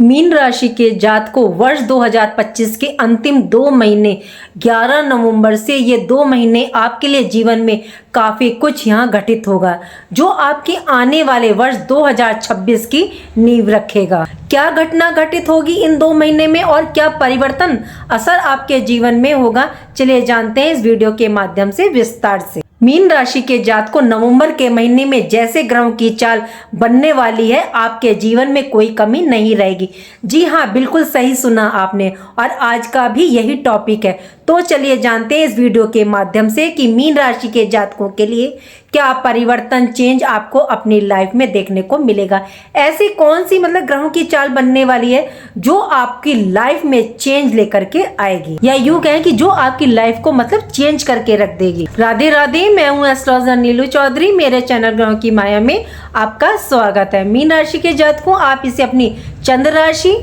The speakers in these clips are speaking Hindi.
मीन राशि के जातकों वर्ष 2025 के अंतिम 2 महीने 11 नवंबर से ये 2 महीने आपके लिए जीवन में काफ़ी कुछ यहाँ घटित होगा जो आपके आने वाले वर्ष 2026 की नींव रखेगा। क्या घटना घटित होगी इन 2 महीने में और क्या परिवर्तन असर आपके जीवन में होगा, चलिए जानते हैं इस वीडियो के माध्यम से विस्तार से। मीन राशि के जातकों नवंबर के महीने में जैसे ग्रहों की चाल बनने वाली है आपके जीवन में कोई कमी नहीं रहेगी। जी हाँ, बिल्कुल सही सुना आपने और आज का भी यही टॉपिक है। तो चलिए जानते हैं इस वीडियो के माध्यम से कि मीन राशि के जातकों के लिए क्या परिवर्तन चेंज आपको अपनी लाइफ में देखने को मिलेगा। ऐसी कौन सी ग्रहों की चाल बनने वाली है जो आपकी लाइफ में चेंज लेकर के आएगी, या यूं कहें कि जो आपकी लाइफ को चेंज करके रख देगी। राधे राधे, मैं हूँ एस्ट्रोलॉजर नीलू चौधरी। मेरे चैनल ग्रहों की माया में आपका स्वागत है। मीन राशि के जातकों आप इसे अपनी चंद्र राशि,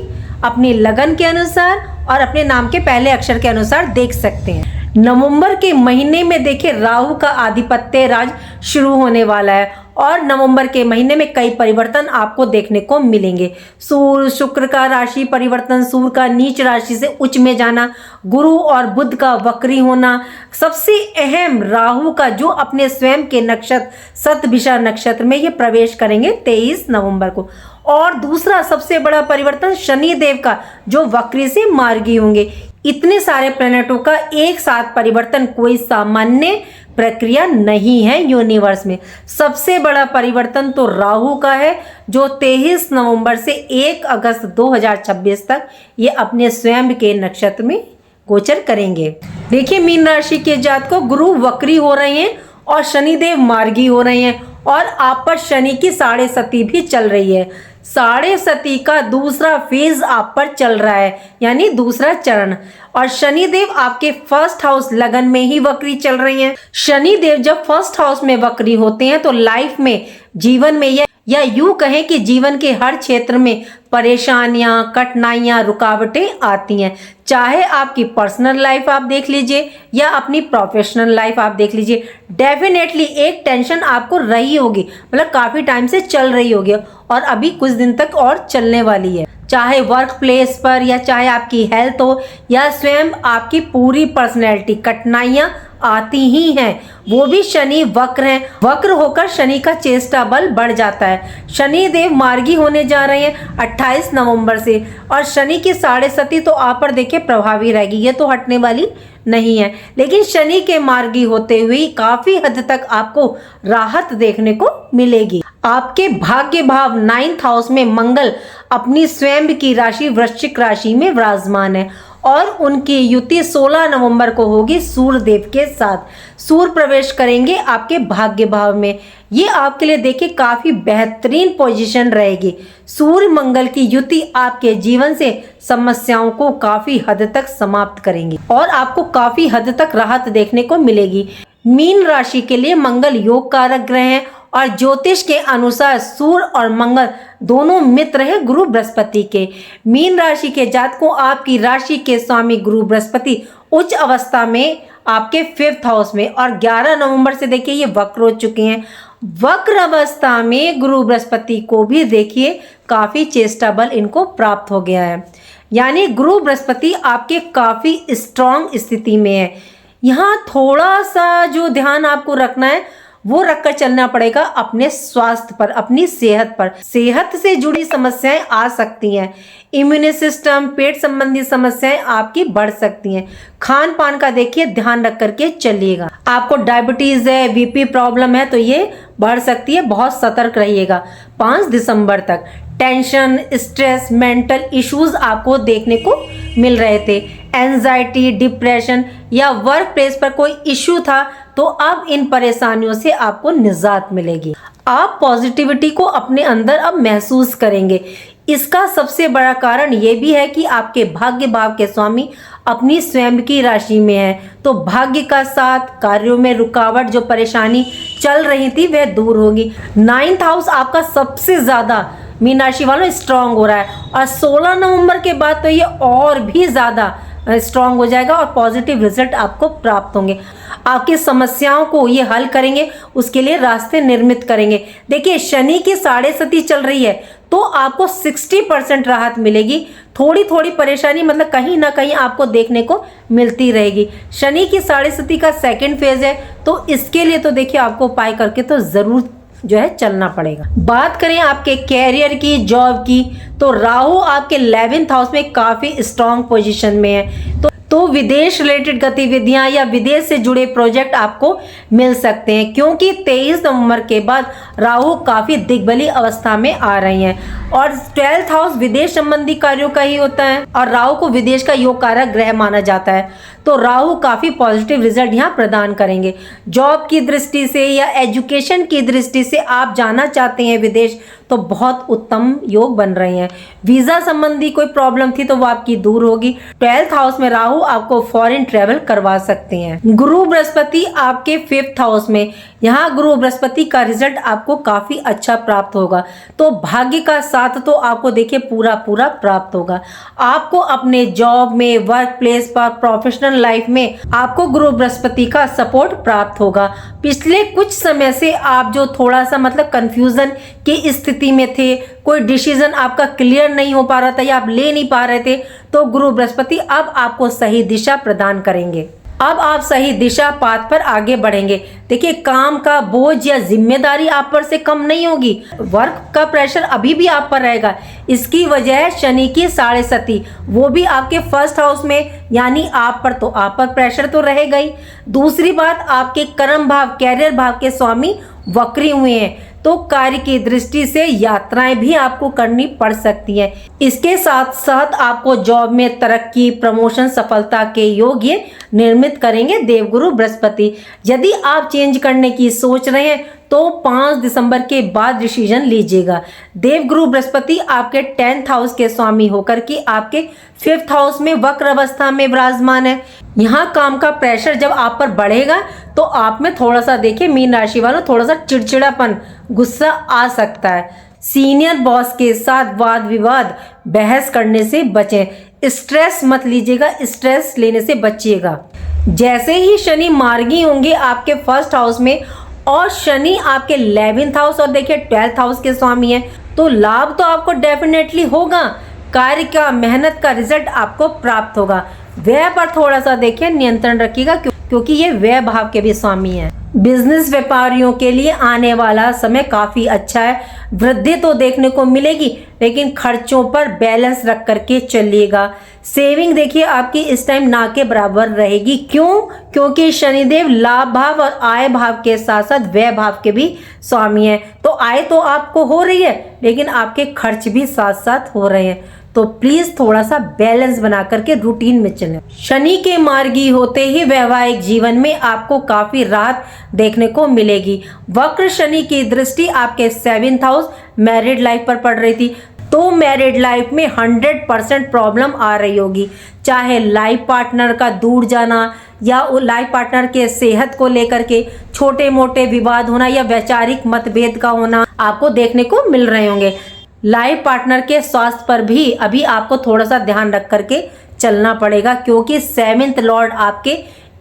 अपनी लगन के अनुसार और अपने नाम के पहले अक्षर के अनुसार देख सकते हैं। नवंबर के महीने में देखिए राहु का आधिपत्य राज शुरू होने वाला है और नवंबर के महीने में कई परिवर्तन आपको देखने को मिलेंगे। सूर्य शुक्र का राशि परिवर्तन, सूर्य का नीच राशि से उच्च में जाना, गुरु और बुध का वक्री होना, सबसे अहम राहु का जो अपने स्वयं के नक्षत्र शतभिषा नक्षत्र में ये प्रवेश करेंगे 23 नवंबर को। और दूसरा सबसे बड़ा परिवर्तन शनि देव का जो वक्री से मार्गी होंगे। इतने सारे प्लैनेटों का एक साथ परिवर्तन कोई सामान्य प्रक्रिया नहीं है यूनिवर्स में। सबसे बड़ा परिवर्तन तो राहु का है जो 23 नवंबर से 1 अगस्त 2026 तक ये अपने स्वयं के नक्षत्र में गोचर करेंगे। देखिए मीन राशि के जातकों गुरु वक्री हो रहे हैं और शनिदेव मार्गी हो रहे हैं और आप पर शनि की साढ़े सती भी चल रही है। साढ़े सती का दूसरा फेज आप पर चल रहा है, यानी दूसरा चरण। और शनिदेव आपके फर्स्ट हाउस लगन में ही वक्री चल रही हैं। शनिदेव जब फर्स्ट हाउस में वक्री होते हैं तो लाइफ में, जीवन में या यूं कहें कि जीवन के हर क्षेत्र में परेशानियां, कठिनाइयां, रुकावटें आती हैं। चाहे आपकी पर्सनल लाइफ आप देख लीजिए या अपनी प्रोफेशनल लाइफ आप देख लीजिए, डेफिनेटली एक टेंशन आपको रही होगी, काफी टाइम से चल रही होगी और अभी कुछ दिन तक और चलने वाली है। चाहे वर्क प्लेस पर या चाहे आपकी हेल्थ हो या स्वयं आपकी पूरी पर्सनैलिटी, कठिनाइयां आती ही हैं। वो भी शनि वक्र हैं। वक्र होकर शनि का चेष्टा बल बढ़ जाता है। शनि देव मार्गी होने जा रहे हैं 28 नवंबर से और शनि की साढ़े सती तो आप पर देखिए प्रभावी रहेगी, ये तो हटने वाली नहीं है। लेकिन शनि के मार्गी होते हुए काफी हद तक आपको राहत देखने को मिलेगी। आपके भाग्य भाव 9th हाउस में मंगल अपनी स्वयं की राशि वृश्चिक राशि में विराजमान है और उनकी युति 16 नवंबर को होगी सूर्य देव के साथ। सूर्य प्रवेश करेंगे आपके भाग्य भाव में। ये आपके लिए देखिए काफी बेहतरीन पोजीशन रहेगी। सूर्य मंगल की युति आपके जीवन से समस्याओं को काफी हद तक समाप्त करेंगी और आपको काफी हद तक राहत देखने को मिलेगी। मीन राशि के लिए मंगल योग कारक ग्रह हैं और ज्योतिष के अनुसार सूर्य और मंगल दोनों मित्र हैं गुरु बृहस्पति के। मीन राशि के जातकों आपकी राशि के स्वामी गुरु बृहस्पति उच्च अवस्था में आपके 5th हाउस में और 11 नवंबर से देखिए ये वक्र हो चुके हैं। वक्र अवस्था में गुरु बृहस्पति को भी देखिए काफी चेष्टा बल इनको प्राप्त हो गया है, यानी गुरु बृहस्पति आपके काफी स्ट्रांग स्थिति में है। यहाँ थोड़ा सा जो ध्यान आपको रखना है वो रखकर चलना पड़ेगा अपने स्वास्थ्य पर, अपनी सेहत पर। सेहत से जुड़ी समस्याएं आ सकती हैं। इम्यून सिस्टम, पेट संबंधी समस्याएं आपकी बढ़ सकती हैं। खान पान का देखिए ध्यान रख करके चलिएगा। आपको डायबिटीज है, बीपी प्रॉब्लम है तो ये बढ़ सकती है, बहुत सतर्क रहिएगा। 5 दिसंबर तक टेंशन, स्ट्रेस, मेंटल इश्यूज आपको देखने को मिल रहे थे। एंजाइटी, डिप्रेशन या वर्क प्लेस पर कोई इश्यू था तो अब इन परेशानियों से आपको निजात मिलेगी। आप पॉजिटिविटी को अपने अंदर अब महसूस करेंगे। इसका सबसे बड़ा कारण ये भी है कि आपके भाग्य भाव के स्वामी अपनी स्वयं की राशि में है तो भाग्य का साथ, कार्यों में रुकावट, जो परेशानी चल रही थी वह दूर होगी। 9th हाउस आपका सबसे ज्यादा मीन राशि वालों स्ट्रांग हो रहा है और 16 नवंबर के बाद तो ये और भी ज्यादा स्ट्रांग हो जाएगा और पॉजिटिव रिजल्ट आपको प्राप्त होंगे। आपकी समस्याओं को ये हल करेंगे, उसके लिए रास्ते निर्मित करेंगे। देखिए शनि की साढ़े सती चल रही है तो आपको 60% राहत मिलेगी। थोड़ी थोड़ी परेशानी मतलब कहीं ना कहीं आपको देखने को मिलती रहेगी। शनि की साढ़े सती का सेकंड फेज है, तो इसके लिए तो देखिए आपको उपाय करके तो जरूर जो है चलना पड़ेगा। बात करें आपके कैरियर की, जॉब की, तो राहु आपके 11th हाउस में काफी स्ट्रांग पोजीशन में है। तो विदेश रिलेटेड गतिविधियां या विदेश से जुड़े प्रोजेक्ट आपको मिल सकते हैं, क्योंकि 23 नवंबर के बाद राहु काफी दिग्बली अवस्था में आ रही हैं और 12th हाउस विदेश संबंधी कार्यों का ही होता है और राहु को विदेश का योग कारक ग्रह माना जाता है। तो राहु काफी पॉजिटिव रिजल्ट यहाँ प्रदान करेंगे। जॉब की दृष्टि से या एजुकेशन की दृष्टि से आप जाना चाहते हैं विदेश, तो बहुत उत्तम योग बन रहे हैं। वीजा संबंधी कोई प्रॉब्लम थी तो वो आपकी दूर होगी। 12th हाउस में राहु आपको फॉरेन ट्रेवल करवा सकते हैं। गुरु बृहस्पति आपके 5th हाउस में, यहाँ गुरु बृहस्पति का रिजल्ट आपको काफी अच्छा प्राप्त होगा। तो भाग्य का साथ तो आपको देखिए पूरा पूरा प्राप्त होगा। आपको अपने जॉब में, वर्क प्लेस पर, प्रोफेशनल लाइफ में आपको गुरु बृहस्पति का सपोर्ट प्राप्त होगा। पिछले कुछ समय से आप जो थोड़ा सा मतलब कंफ्यूजन की स्थिति में थे, कोई डिसीजन आपका क्लियर नहीं हो पा रहा था या आप ले नहीं पा रहे थे, तो गुरु बृहस्पति अब आपको सही दिशा प्रदान करेंगे। अब आप सही दिशा पाथ पर आगे बढ़ेंगे। देखिए काम का बोझ या जिम्मेदारी आप पर से कम नहीं होगी। वर्क का प्रेशर अभी भी आप पर रहेगा। इसकी वजह है शनि की साढ़े सती, वो भी आपके 1st हाउस में, यानी आप पर प्रेशर तो रहेगा ही। दूसरी बात, आपके कर्म भाव, कैरियर भाव के स्वामी वक्री हुए हैं, तो कार्य की दृष्टि से यात्राएं भी आपको करनी पड़ सकती हैं। इसके साथ साथ आपको जॉब में तरक्की, प्रमोशन, सफलता के योग ये निर्मित करेंगे देवगुरु बृहस्पति। यदि आप चेंज करने की सोच रहे हैं तो 5 दिसंबर के बाद डिसीजन लीजिएगा। देवगुरु बृहस्पति आपके 10th हाउस के स्वामी होकर के आपके 5th हाउस में वक्र अवस्था में विराजमान है। यहाँ काम का प्रेशर जब आप पर बढ़ेगा तो आप में थोड़ा सा देखिए मीन राशि वालों थोड़ा सा चिड़चिड़ापन, गुस्सा आ सकता है। सीनियर बॉस के साथ वाद विवाद, बहस करने से बचें। स्ट्रेस मत लीजिएगा, स्ट्रेस लेने से बचिएगा। जैसे ही शनि मार्गी होंगे आपके 1st हाउस में और शनि आपके 11th हाउस और देखिए 12th हाउस के स्वामी हैं, तो लाभ तो आपको डेफिनेटली होगा। कार्य का, मेहनत का रिजल्ट आपको प्राप्त होगा। व्यय पर थोड़ा सा देखिए नियंत्रण रखिएगा, क्योंकि ये व्यय भाव के भी स्वामी हैं। बिजनेस व्यापारियों के लिए आने वाला समय काफी अच्छा है। वृद्धि तो देखने को मिलेगी, लेकिन खर्चों पर बैलेंस रख करके चलिएगा। सेविंग देखिए आपकी इस टाइम ना के बराबर रहेगी। क्यों? क्योंकि शनिदेव लाभ भाव और आय भाव के साथ साथ व्यय भाव के भी स्वामी हैं। तो आय तो आपको हो रही है, लेकिन आपके खर्च भी साथ साथ हो रहे हैं। तो प्लीज थोड़ा सा बैलेंस बना करके रूटीन में चलें। शनि के मार्गी होते ही वैवाहिक जीवन में आपको काफी राहत देखने को मिलेगी। वक्र शनि की दृष्टि आपके 7th हाउस मैरिड लाइफ पर पड़ रही थी, तो मैरिड लाइफ में 100% प्रॉब्लम आ रही होगी। चाहे लाइफ पार्टनर का दूर जाना या लाइफ पार्टनर के सेहत को लेकर के छोटे मोटे विवाद होना या वैचारिक मतभेद का होना आपको देखने को मिल रहे होंगे। लाइफ पार्टनर के स्वास्थ्य पर भी अभी आपको थोड़ा सा ध्यान रख करके चलना पड़ेगा, क्योंकि 7th लॉर्ड आपके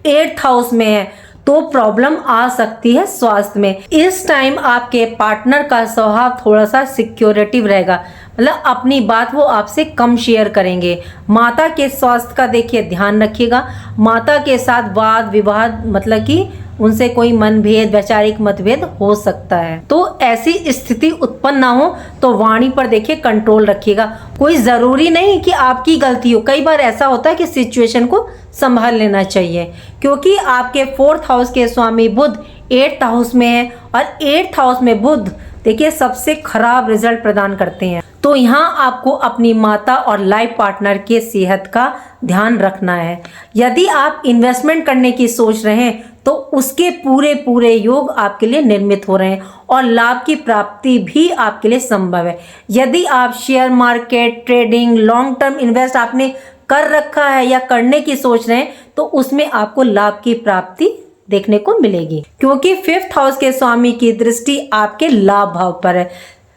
8th हाउस में है, तो प्रॉब्लम आ सकती है स्वास्थ्य में। इस टाइम आपके पार्टनर का स्वभाव थोड़ा सा सिक्योरिटिव रहेगा, मतलब अपनी बात वो आपसे कम शेयर करेंगे। माता के स्वास्थ्य का देखिए ध्यान रखिएगा। माता के साथ वाद विवाद मतलब कि उनसे कोई मनभेद, वैचारिक मतभेद हो सकता है, तो ऐसी स्थिति उत्पन्न ना हो तो वाणी पर देखिए कंट्रोल रखिएगा। कोई जरूरी नहीं कि आपकी गलती हो, कई बार ऐसा होता है कि सिचुएशन को संभाल लेना चाहिए, क्योंकि आपके 4th हाउस के स्वामी बुध 8th हाउस में है और 8th हाउस में बुध देखिए सबसे खराब रिजल्ट प्रदान करते हैं। तो यहाँ आपको अपनी माता और लाइफ पार्टनर के सेहत का ध्यान रखना है। यदि आप इन्वेस्टमेंट करने की सोच रहे हैं तो उसके पूरे पूरे योग आपके लिए निर्मित हो रहे हैं और लाभ की प्राप्ति भी आपके लिए संभव है। यदि आप share market, trading, long term invest आपने कर रखा है या करने की सोच रहे हैं, तो उसमें आपको लाभ की प्राप्ति देखने को मिलेगी, क्योंकि 5th हाउस के स्वामी की दृष्टि आपके लाभ भाव पर है।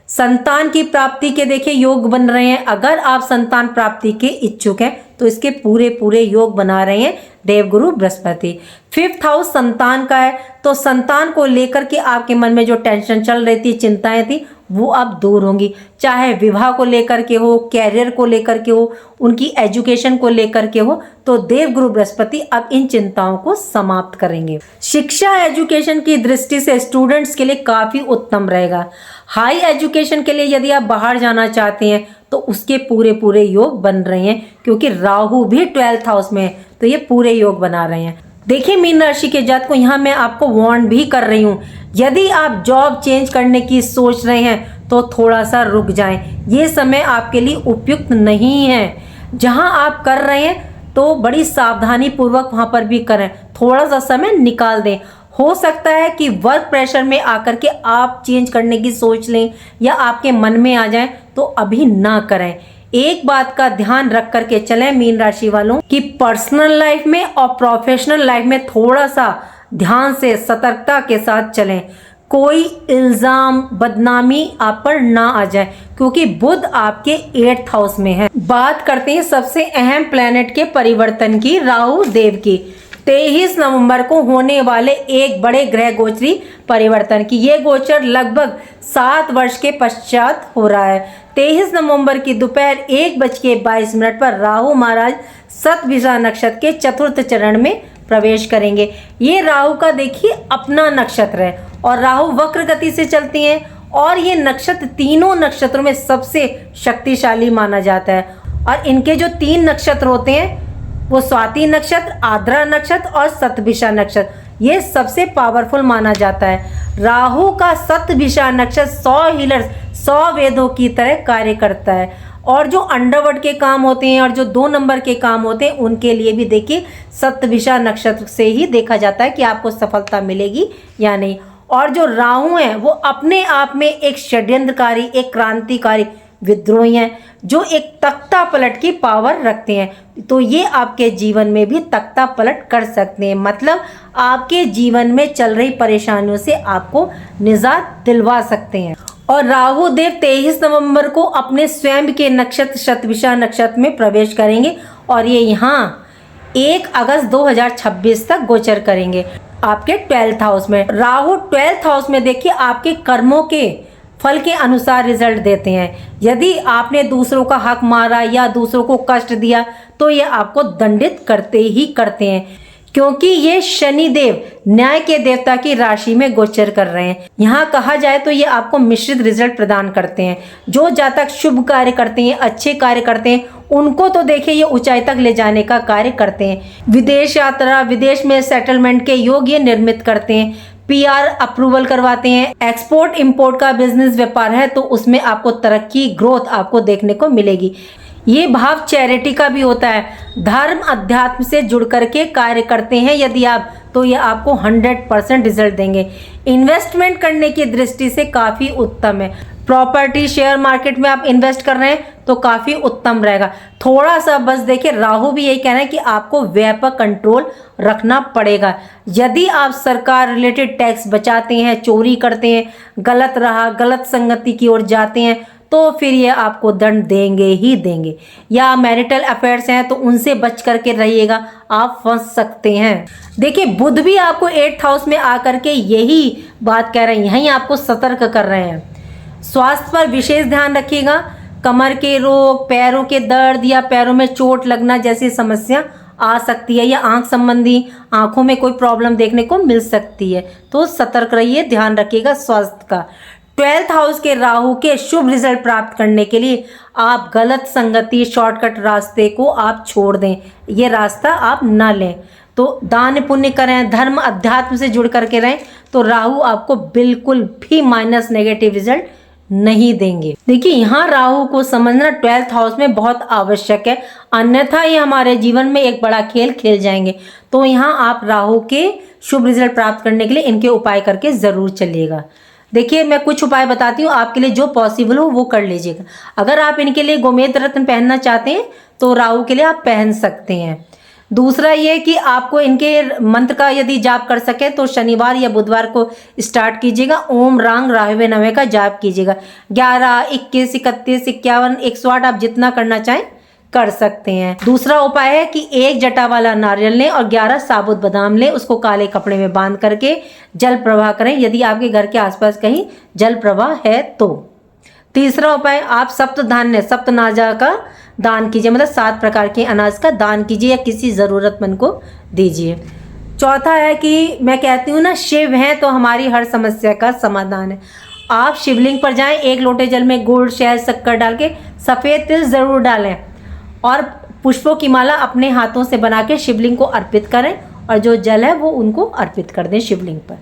संतान की प्राप्ति के देखिए योग बन रहे हैं। अगर आप संतान प्राप्ति के इच्छुक हैं तो इसके पूरे पूरे योग बना रहे हैं देवगुरु बृहस्पति। 5th हाउस संतान का है, तो संतान को लेकर के आपके मन में जो टेंशन चल रही थी, चिंताएं थी, वो अब दूर होंगी। चाहे विवाह को लेकर के हो, कैरियर को लेकर के हो, उनकी एजुकेशन को लेकर के हो, तो देवगुरु बृहस्पति अब इन चिंताओं को समाप्त करेंगे। शिक्षा एजुकेशन की दृष्टि से स्टूडेंट्स के लिए काफ़ी उत्तम रहेगा। हाई एजुकेशन के लिए यदि आप बाहर जाना चाहते हैं तो उसके पूरे पूरे योग बन रहे हैं, क्योंकि राहु भी 12th हाउस में है, तो ये पूरे योग बना रहे हैं। देखिए मीन राशि के जातक को यहाँ मैं आपको वार्न भी कर रही हूँ, यदि आप जॉब चेंज करने की सोच रहे हैं तो थोड़ा सा रुक जाएं। ये समय आपके लिए उपयुक्त नहीं है। जहाँ आप कर रहे हैं तो बड़ी सावधानी पूर्वक वहाँ पर भी करें, थोड़ा सा समय निकाल दें। हो सकता है कि वर्क प्रेशर में आकर के आप चेंज करने की सोच लें या आपके मन में आ जाए, तो अभी ना करें। एक बात का ध्यान रख करके चलें मीन राशि वालों कि पर्सनल लाइफ में और प्रोफेशनल लाइफ में थोड़ा सा ध्यान से सतर्कता के साथ चलें। कोई इल्जाम बदनामी आप पर ना आ जाए, क्योंकि बुध आपके 8th हाउस में है। बात करते हैं सबसे अहम प्लेनेट के परिवर्तन की, राहु देव की। 23 नवंबर को होने वाले एक बड़े ग्रह गोचरी परिवर्तन की। ये गोचर लगभग 7 वर्ष के पश्चात हो रहा है। 23 नवंबर की दोपहर 1:22 पर राहु महाराज शतभिषा नक्षत्र के चतुर्थ चरण में प्रवेश करेंगे। ये राहु का देखिए अपना नक्षत्र है और राहु वक्र गति से चलती हैं, और ये नक्षत्र तीनों नक्षत्रों में सबसे शक्तिशाली माना जाता है। और इनके जो 3 नक्षत्र होते हैं वो स्वाति नक्षत्र, आद्रा नक्षत्र और शतभिषा नक्षत्र, ये सबसे पावरफुल माना जाता है। राहु का शतभिषा नक्षत्र 100 हीलर्स 100 वेदों की तरह कार्य करता है, और जो अंडरवर्ल्ड के काम होते हैं और जो 2 नंबर के काम होते हैं उनके लिए भी देखिए शतभिषा नक्षत्र से ही देखा जाता है कि आपको सफलता मिलेगी या नहीं। और जो राहु हैं वो अपने आप में एक षड्यंत्रकारी, एक क्रांतिकारी विद्रोही हैं, जो एक तख्ता पलट की पावर रखते हैं। तो ये आपके जीवन में भी तख्ता पलट कर सकते हैं, मतलब आपके जीवन में चल रही परेशानियों से आपको निजात दिलवा सकते हैं। और राहु देव 23 नवंबर को अपने स्वयं के नक्षत्र शतभिषा नक्षत्र में प्रवेश करेंगे, और ये यहाँ 1 अगस्त 2026 तक गोचर करेंगे आपके 12th हाउस में। राहु 12th हाउस में देखिए आपके कर्मों के फल के अनुसार रिजल्ट देते हैं। यदि आपने दूसरों का हक मारा या दूसरों को कष्ट दिया तो ये आपको दंडित करते ही करते हैं, क्योंकि ये शनिदेव न्याय के देवता की राशि में गोचर कर रहे हैं। यहाँ कहा जाए तो ये आपको मिश्रित रिजल्ट प्रदान करते हैं। जो जातक शुभ कार्य करते हैं, अच्छे कार्य करते हैं, उनको तो देखिए ये ऊंचाई तक ले जाने का कार्य करते हैं। विदेश यात्रा, विदेश में सेटलमेंट के योग ये निर्मित करते हैं। PR अप्रूवल करवाते हैं। एक्सपोर्ट इंपोर्ट का बिजनेस व्यापार है तो उसमें आपको तरक्की, ग्रोथ आपको देखने को मिलेगी। ये भाव चैरिटी का भी होता है। धर्म अध्यात्म से जुड़ करके कार्य करते हैं यदि आप, तो ये आपको 100% रिजल्ट देंगे। इन्वेस्टमेंट करने की दृष्टि से काफ़ी उत्तम है। प्रॉपर्टी, शेयर मार्केट में आप इन्वेस्ट कर रहे हैं तो काफ़ी उत्तम रहेगा। थोड़ा सा बस देखिए राहु भी यही कह रहे हैं कि आपको व्यय पर कंट्रोल रखना पड़ेगा। यदि आप सरकार रिलेटेड टैक्स बचाते हैं, चोरी करते हैं, गलत राह, गलत संगति की ओर जाते हैं, तो फिर ये आपको दंड देंगे ही देंगे। या मैरिटल अफेयर्स हैं तो उनसे बच करके रहिएगा, आप फंस सकते हैं। देखिए बुध भी आपको 8th हाउस में आकर के यही बात कह रहे हैं, यहीं आपको सतर्क कर रहे हैं। स्वास्थ्य पर विशेष ध्यान रखिएगा। कमर के रोग, पैरों के दर्द या पैरों में चोट लगना जैसी समस्या आ सकती है, या आंख संबंधी, आंखों में कोई प्रॉब्लम देखने को मिल सकती है, तो सतर्क रहिए, ध्यान रखिएगा स्वास्थ्य का। 12th हाउस के राहु के शुभ रिजल्ट प्राप्त करने के लिए आप गलत संगति, शॉर्टकट रास्ते को आप छोड़ दें, ये रास्ता आप ना लें। तो दान पुण्य करें, धर्म अध्यात्म से जुड़ करके रहें, तो राहु आपको बिल्कुल भी माइनस नेगेटिव रिजल्ट नहीं देंगे। देखिए यहाँ राहु को समझना 12th हाउस में बहुत आवश्यक है, अन्यथा ये हमारे जीवन में एक बड़ा खेल खेल जाएंगे। तो यहाँ आप राहु के शुभ रिजल्ट प्राप्त करने के लिए इनके उपाय करके ज़रूर चलिएगा। देखिए मैं कुछ उपाय बताती हूँ, आपके लिए जो पॉसिबल हो वो कर लीजिएगा। अगर आप इनके लिए गोमेद रत्न पहनना चाहते हैं तो राहु के लिए आप पहन सकते हैं। दूसरा ये कि आपको इनके मंत्र का यदि जाप कर सके तो शनिवार या बुधवार को स्टार्ट कीजिएगा। ओम रांग राहवे नवे का जाप कीजिएगा। 11, 21, 31, 51, 108 आप जितना करना चाहें कर सकते हैं। दूसरा उपाय है कि 1 जटा वाला नारियल लें और 11 साबुत बादाम लें, उसको काले कपड़े में बांध करके जल प्रवाह करें, यदि आपके घर के आसपास कहीं जल प्रवाह है तो। तीसरा उपाय, आप सप्तधान्य सप्तनाजा का दान कीजिए, मतलब 7 प्रकार के अनाज का दान कीजिए या किसी ज़रूरतमंद को दीजिए। चौथा है कि मैं कहती हूँ ना, शिव हैं तो हमारी हर समस्या का समाधान है। आप शिवलिंग पर जाएं, 1 लोटे जल में गुड़, शहद, शक्कर डाल के सफ़ेद तिल ज़रूर डालें और पुष्पों की माला अपने हाथों से बना के शिवलिंग को अर्पित करें और जो जल है वो उनको अर्पित कर दें शिवलिंग पर।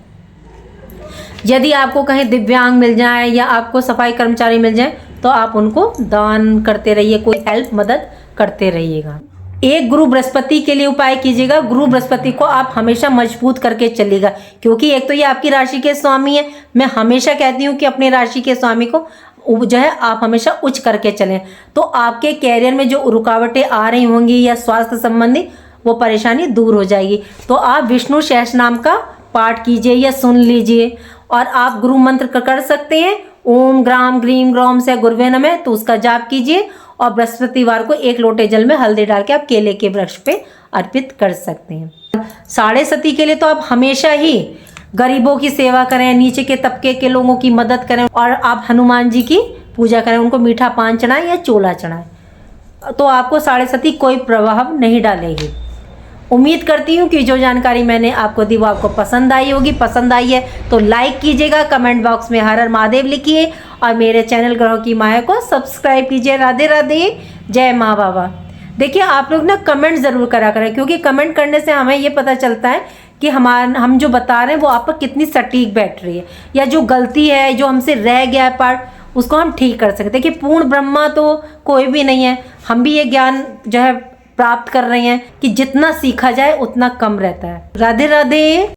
यदि आपको कहीं दिव्यांग मिल जाए या आपको सफाई कर्मचारी मिल जाए तो आप उनको दान करते रहिए, कोई हेल्प मदद करते रहिएगा। एक गुरु बृहस्पति के लिए उपाय कीजिएगा। गुरु बृहस्पति को आप हमेशा मजबूत करके चलिएगा, क्योंकि एक तो ये आपकी राशि के स्वामी है। मैं हमेशा कहती हूँ कि अपने राशि के स्वामी को जो है आप हमेशा उच्च करके चलें, तो आपके कैरियर में जो रुकावटें आ रही होंगी या स्वास्थ्य संबंधी वो परेशानी दूर हो जाएगी। तो आप विष्णु सहस्त्रनाम का पाठ कीजिए या सुन लीजिए और आप गुरु मंत्र कर सकते हैं, ओम ग्राम ग्रीम ग्रौम से गुरुवे नमः, तो उसका जाप कीजिए और बृहस्पतिवार को 1 लोटे जल में हल्दी डाल के आप केले के वृक्ष पे अर्पित कर सकते हैं। साढ़े सती के लिए तो आप हमेशा ही गरीबों की सेवा करें, नीचे के तबके के लोगों की मदद करें और आप हनुमान जी की पूजा करें, उनको मीठा पान चढ़ाएं या चोला चढ़ाएं, तो आपको साढ़े सती कोई प्रभाव नहीं डालेगी। उम्मीद करती हूँ कि जो जानकारी मैंने आपको दी वो आपको पसंद आई होगी। पसंद आई है तो लाइक कीजिएगा, कमेंट बॉक्स में हर हर महादेव लिखिए और मेरे चैनल ग्रहों की माया को सब्सक्राइब कीजिए। राधे राधे, जय माँ बाबा। देखिए आप लोग ना कमेंट ज़रूर करा करें, क्योंकि कमेंट करने से हमें ये पता चलता है कि हम जो बता रहे हैं वो आप पर कितनी सटीक बैठ रही है, या जो गलती है जो हमसे रह गया है पार्ट उसको हम ठीक कर सकते हैं। कि पूर्ण ब्रह्मा तो कोई भी नहीं है, हम भी ये ज्ञान जो है प्राप्त कर रहे हैं कि जितना सीखा जाए उतना कम रहता है। राधे राधे।